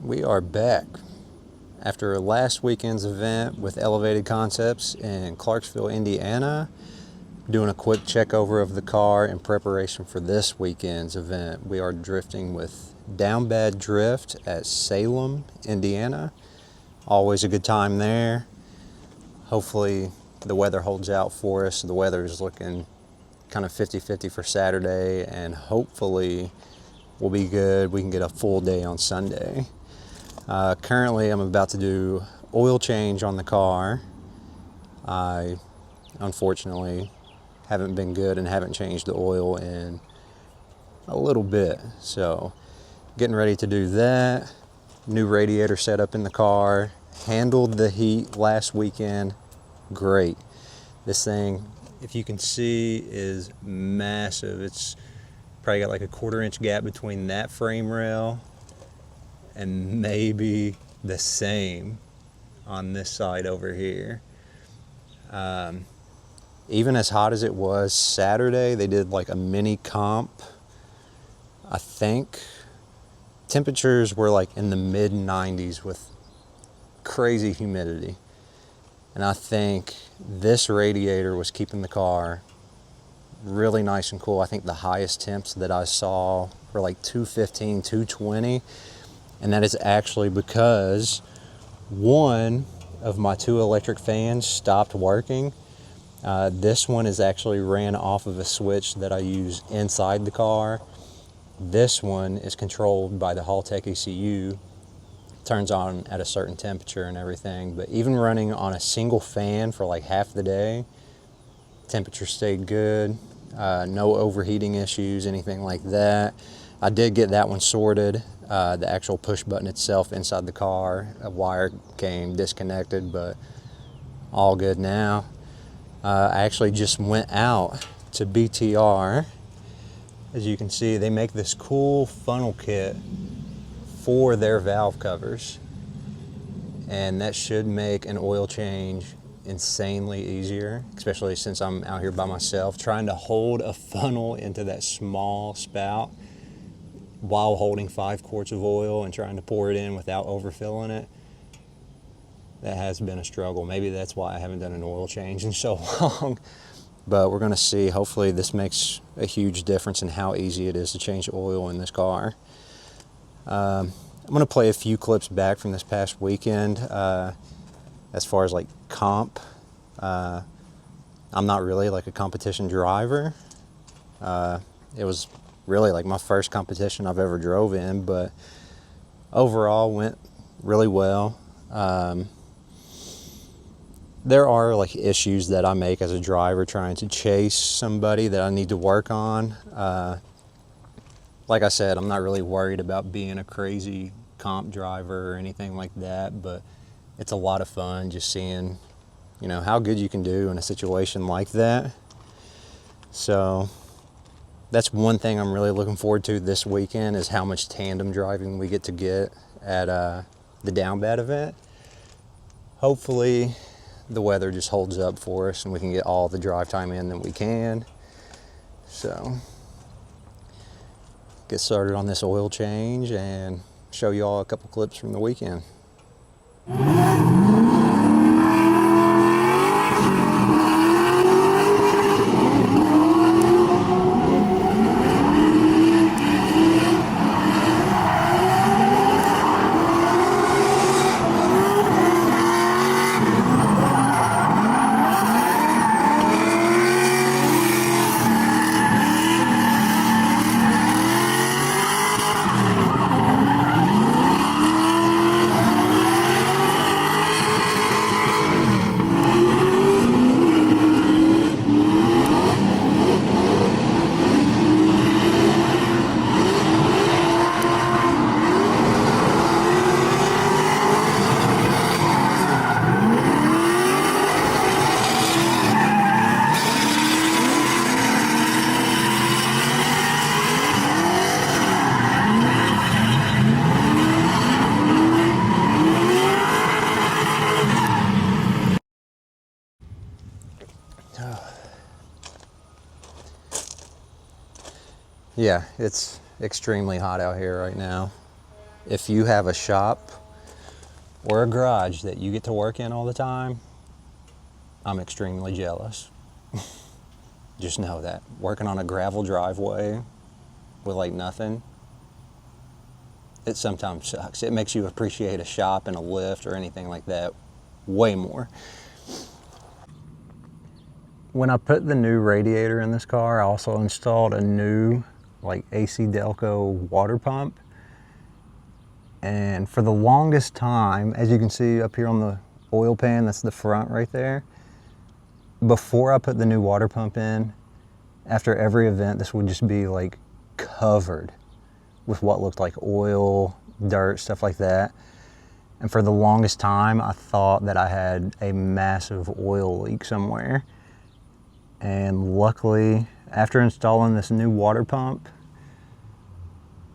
We are back after last weekend's event with Elevated Concepts in Clarksville, Indiana. Doing a quick check over of the car in preparation for this weekend's event. We are drifting with Downbad Drift at Salem, Indiana. Always a good time there. Hopefully the weather holds out for us. The weather is looking kind of 50-50 for Saturday, and hopefully we'll be good. We can get a full day on Sunday. Currently I'm about to do oil change on the car. I unfortunately haven't been good and haven't changed the oil in a little bit, so getting ready to do that. New radiator setup in the car. Handled the heat last weekend great. This thing, if you can see, is massive. It's probably got like a 1/4 inch gap between that frame rail and maybe the same on this side over here. Even as hot as it was Saturday, they did like a mini comp. I think temperatures were like in the mid 90s with crazy humidity. And I think this radiator was keeping the car really nice and cool. I think the highest temps that I saw were like 215, 220. And that is actually because one of my 2 electric fans stopped working. This one is actually ran off of a switch that I use inside the car. This one is controlled by the Haltech ECU. Turns on at a certain temperature and everything, but even running on a single fan for like half the day, temperature stayed good. No overheating issues, anything like that. I did get that one sorted. The actual push button itself inside the car, a wire came disconnected, but all good now. I actually just went out to BTR. As you can see, they make this cool funnel kit for their valve covers, and that should make an oil change insanely easier, especially since I'm out here by myself. Trying to hold a funnel into that small spout while holding 5 quarts of oil and trying to pour it in without overfilling it, that has been a struggle. Maybe that's why I haven't done an oil change in so long. But we're gonna see. Hopefully this makes a huge difference in how easy it is to change oil in this car. I'm gonna play a few clips back from this past weekend. As far as like comp, I'm not really like a competition driver. It was really like my first competition I've ever drove in, but overall went really well. There are like issues that I make as a driver trying to chase somebody that I need to work on. Like I said, I'm not really worried about being a crazy comp driver or anything like that, but it's a lot of fun just seeing, you know, how good you can do in a situation like that. So that's one thing I'm really looking forward to this weekend, is how much tandem driving we get to get at the Downbad event. Hopefully the weather just holds up for us and we can get all the drive time in that we can. So get started on this oil change and show you all a couple clips from the weekend. Yeah, it's extremely hot out here right now. If you have a shop or a garage that you get to work in all the time, I'm extremely jealous. Just know that. Working on a gravel driveway with like nothing, it sometimes sucks. It makes you appreciate a shop and a lift or anything like that way more. When I put the new radiator in this car, I also installed a new like AC Delco water pump. And for the longest time, as you can see up here on the oil pan, that's the front right there, before I put the new water pump in, after every event, this would just be like covered with what looked like oil, dirt, stuff like that. And for the longest time, I thought that I had a massive oil leak somewhere. And luckily, after installing this new water pump,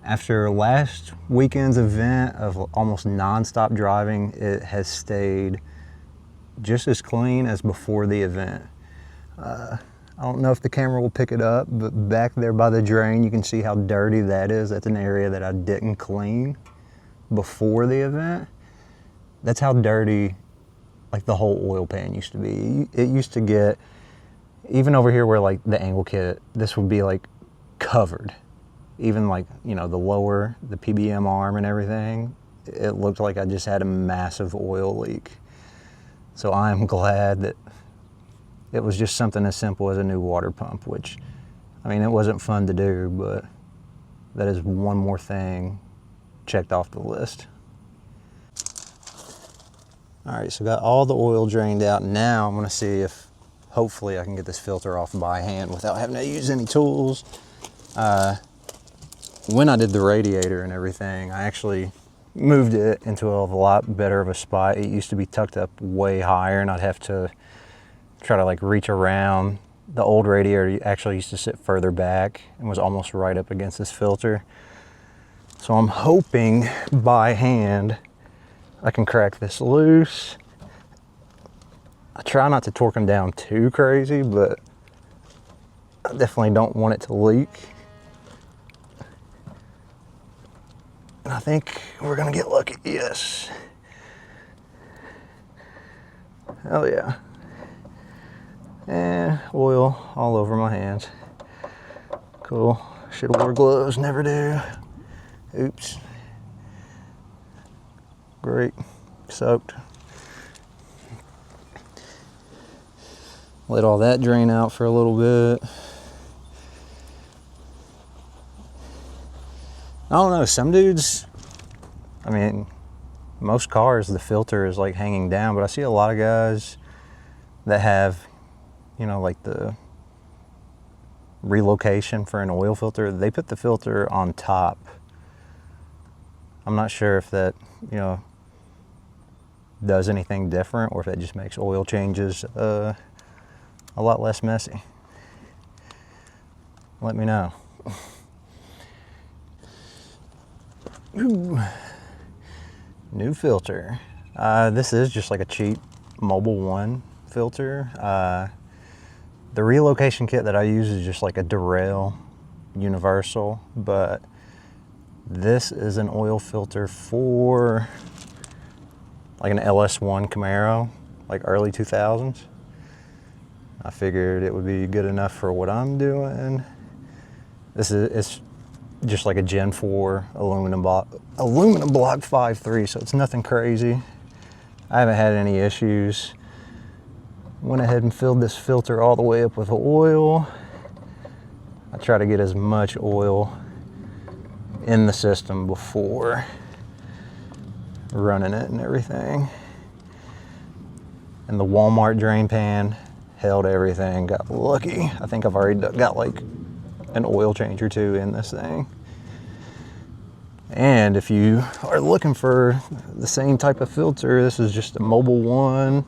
after last weekend's event of almost non-stop driving, it has stayed just as clean as before the event. I don't know if the camera will pick it up, but back there by the drain, you can see how dirty that is. That's an area that I didn't clean before the event. That's how dirty like the whole oil pan used to be. It used to get, even over here where like the angle kit, this would be like covered. Even like, you know, the lower, the PBM arm and everything, it looked like I just had a massive oil leak. So I'm glad that it was just something as simple as a new water pump, which, I mean, it wasn't fun to do, but that is one more thing checked off the list. All right, so got all the oil drained out. Now I'm gonna see if hopefully I can get this filter off by hand without having to use any tools. When I did the radiator and everything, I actually moved it into a lot better of a spot. It used to be tucked up way higher and I'd have to try to like reach around. The old radiator actually used to sit further back and was almost right up against this filter. So I'm hoping by hand I can crack this loose. I try not to torque them down too crazy, but I definitely don't want it to leak. And I think we're gonna get lucky, yes. Hell yeah. And oil all over my hands. Cool, should've wore gloves, never do. Oops. Great, soaked. Let all that drain out for a little bit. I don't know, some dudes, I mean, most cars, the filter is like hanging down, but I see a lot of guys that have, you know, like the relocation for an oil filter, they put the filter on top. I'm not sure if that, you know, does anything different or if that just makes oil changes a lot less messy. Let me know. Ooh. New filter. This is just like a cheap Mobil 1 filter. The relocation kit that I use is just like a Derail universal, but this is an oil filter for like an LS1 Camaro, like early 2000s. I figured it would be good enough for what I'm doing. It's just like a Gen 4 aluminum block 5.3, so it's nothing crazy. I haven't had any issues. Went ahead and filled this filter all the way up with oil. I try to get as much oil in the system before running it and everything. And the Walmart drain pan held everything, got lucky. I think I've already got like an oil change or two in this thing. And if you are looking for the same type of filter, this is just a Mobil 1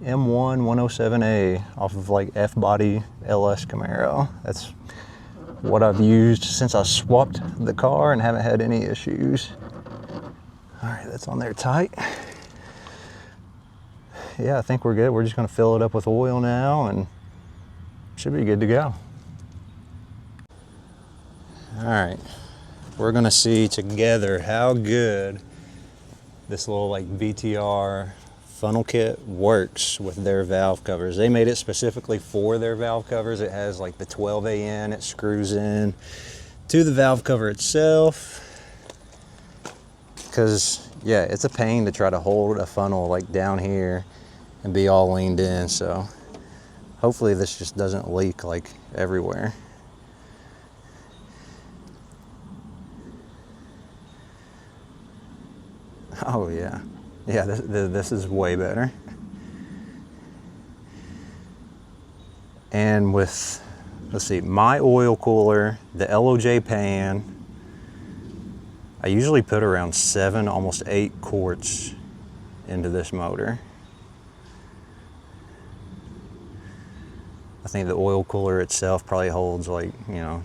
M1 107A off of like F-body LS Camaro. That's what I've used since I swapped the car and haven't had any issues. All right, that's on there tight. Yeah, I think we're good. We're just gonna fill it up with oil now and should be good to go. All right, we're gonna see together how good this little like VTR funnel kit works with their valve covers. They made it specifically for their valve covers. It has like the 12AN, it screws in to the valve cover itself. Because yeah, it's a pain to try to hold a funnel like down here and be all leaned in. So hopefully this just doesn't leak like everywhere. Oh yeah, yeah, this is way better. And with, let's see, my oil cooler, the LOJ pan, I usually put around 7, almost 8 quarts into this motor. I think the oil cooler itself probably holds like, you know,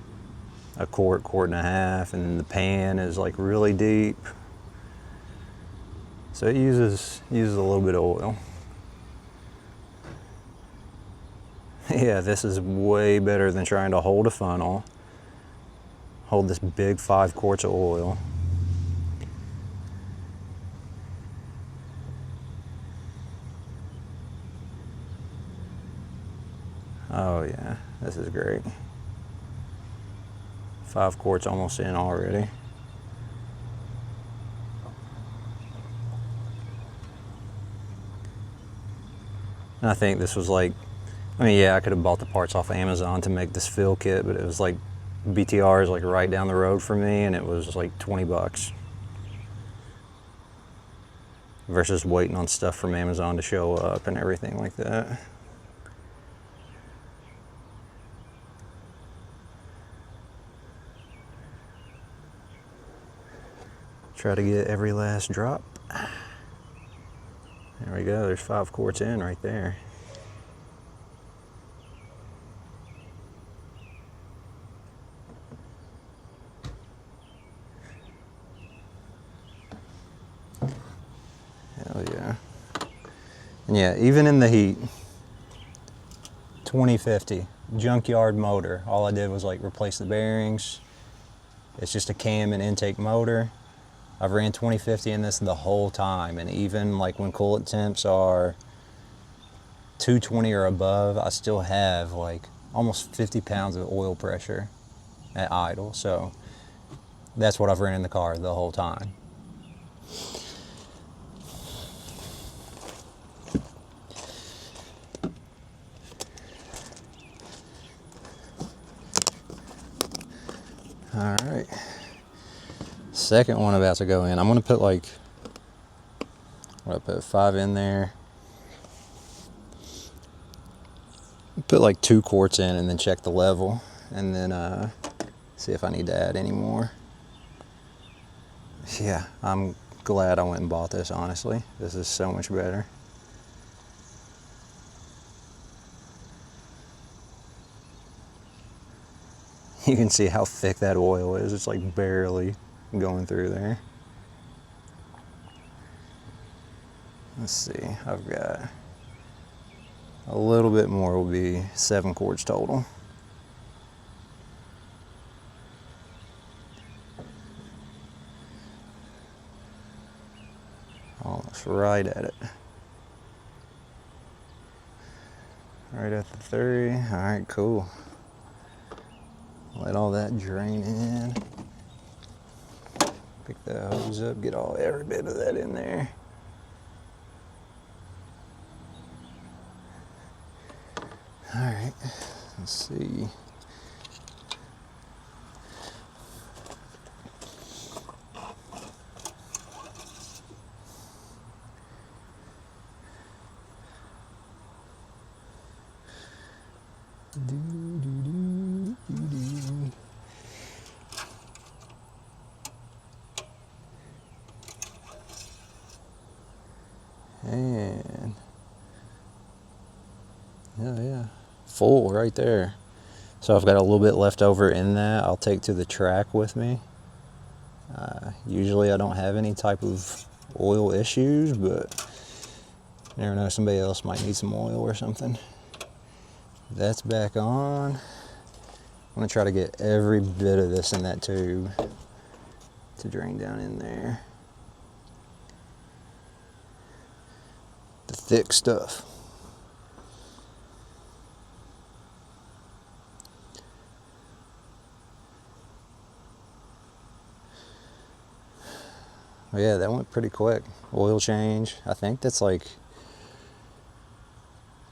a quart, quart and a half, and the pan is like really deep. So it uses a little bit of oil. Yeah, this is way better than trying to hold a funnel, hold this big 5 quarts of oil. Oh yeah, this is great. 5 quarts almost in already. And I think this was like, I mean, yeah, I could have bought the parts off of Amazon to make this fill kit, but it was like, BTR is like right down the road for me, and it was like 20 bucks. Versus waiting on stuff from Amazon to show up and everything like that. Try to get every last drop. There we go, there's 5 quarts in right there. Hell yeah. And yeah, even in the heat, 2050, junkyard motor. All I did was like replace the bearings. It's just a cam and intake motor. I've ran 2050 in this the whole time, and even like when coolant temps are 220 or above, I still have like almost 50 pounds of oil pressure at idle. So that's what I've ran in the car the whole time. All right. Second one about to go in. I'm gonna put like, what I put 5 in there. Put like 2 quarts in and then check the level, and then see if I need to add any more. Yeah, I'm glad I went and bought this, honestly. This is so much better. You can see how thick that oil is. It's like barely going through there. Let's see, I've got a little bit more, will be 7 quarts total. Almost right at it. Right at the 3. All right, cool. Let all that drain in. Pick the hose up, get every bit of that in there. All right, let's see. And yeah, full right there. So I've got a little bit left over in that I'll take to the track with me. Usually I don't have any type of oil issues, but you never know, somebody else might need some oil or something. That's back on. I'm gonna try to get every bit of this in that tube. to drain down in there. The thick stuff. Well, yeah, that went pretty quick. Oil change. I think that's like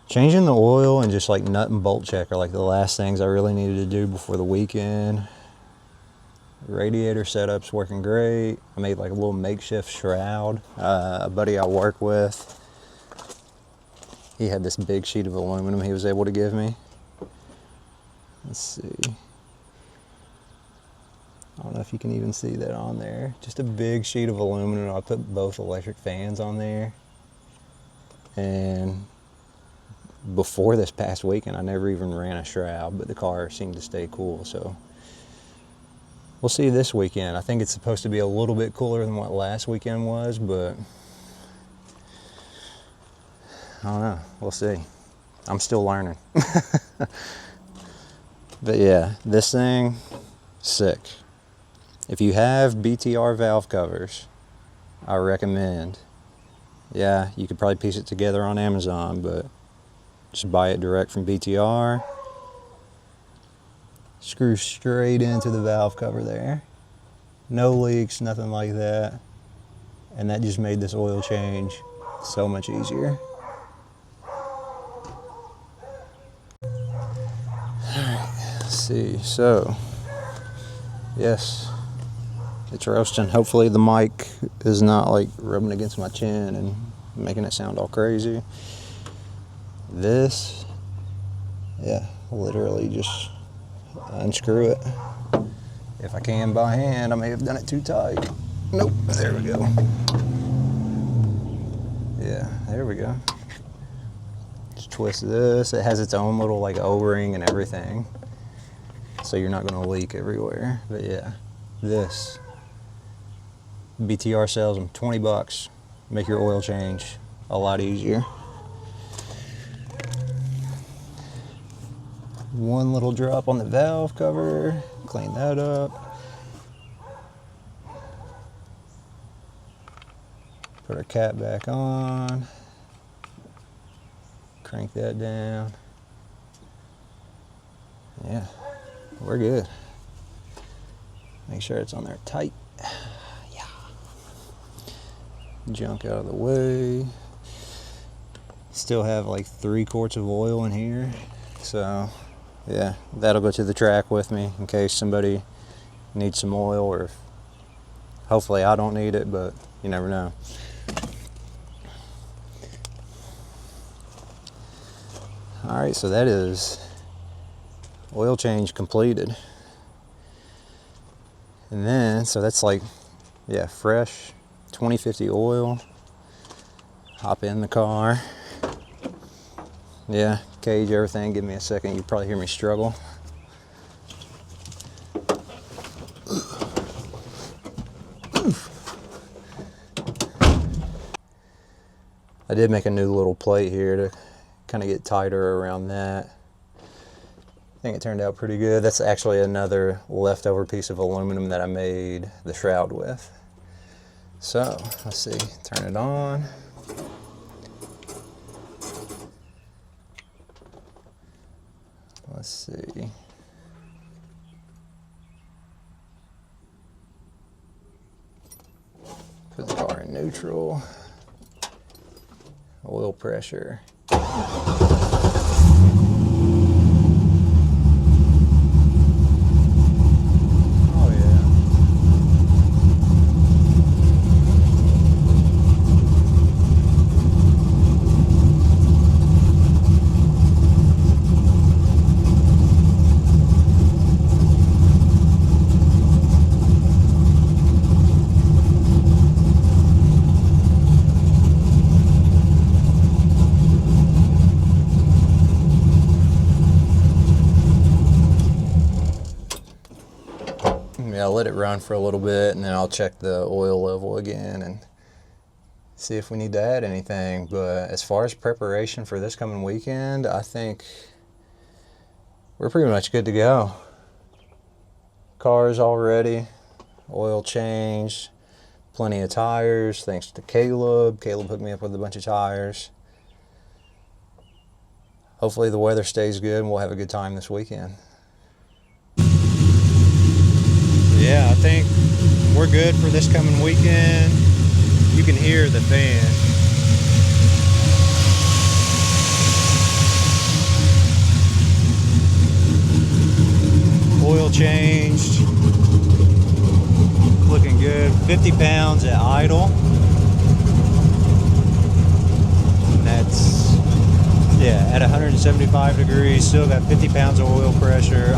changing the oil and just like nut and bolt check are like the last things I really needed to do before the weekend. Radiator setup's working great. I made like a little makeshift shroud. A buddy I work with, he had this big sheet of aluminum he was able to give me. Let's see. I don't know if you can even see that on there. Just a big sheet of aluminum. I put both electric fans on there. And before this past weekend, I never even ran a shroud, but the car seemed to stay cool. So we'll see this weekend. I think it's supposed to be a little bit cooler than what last weekend was, but I don't know. We'll see. I'm still learning. But yeah, this thing, sick. If you have BTR valve covers, I recommend. Yeah, you could probably piece it together on Amazon, but just buy it direct from BTR. Screw straight into the valve cover there. No leaks, nothing like that. And that just made this oil change so much easier. Alright, let's see. So, yes. It's roasting. Hopefully the mic is not like rubbing against my chin and making it sound all crazy. This, yeah, literally just unscrew it. If I can by hand, I may have done it too tight. Nope, there we go. Yeah, there we go. Just twist this. It has its own little like O-ring and everything, so you're not gonna leak everywhere. But yeah, this. BTR sells them 20 bucks. Make your oil change a lot easier. One little drop on the valve cover. Clean that up. Put our cap back on. Crank that down. Yeah, we're good. Make sure it's on there tight. Junk out of the way. Still have like 3 quarts of oil in here, so yeah, that'll go to the track with me in case somebody needs some oil, or hopefully I don't need it, but you never know. All right, so that is oil change completed. And then, so that's like, yeah, fresh 2050 oil. Hop in the car. Yeah, cage, everything. Give me a second. You probably hear me struggle. I did make a new little plate here to kind of get tighter around that. I think it turned out pretty good. That's actually another leftover piece of aluminum that I made the shroud with. So, let's see, turn it on. Let's see. Put the car in neutral. Oil pressure. Yeah, I'll let it run for a little bit and then I'll check the oil level again and see if we need to add anything. But as far as preparation for this coming weekend, I think we're pretty much good to go. Car's all ready. oil changed, plenty of tires thanks to Caleb. Caleb hooked me up with a bunch of tires. Hopefully the weather stays good and we'll have a good time this weekend. Yeah, I think we're good for this coming weekend. You can hear the fan. Oil changed. Looking good. 50 pounds at idle. That's, yeah, at 175 degrees. Still got 50 pounds of oil pressure.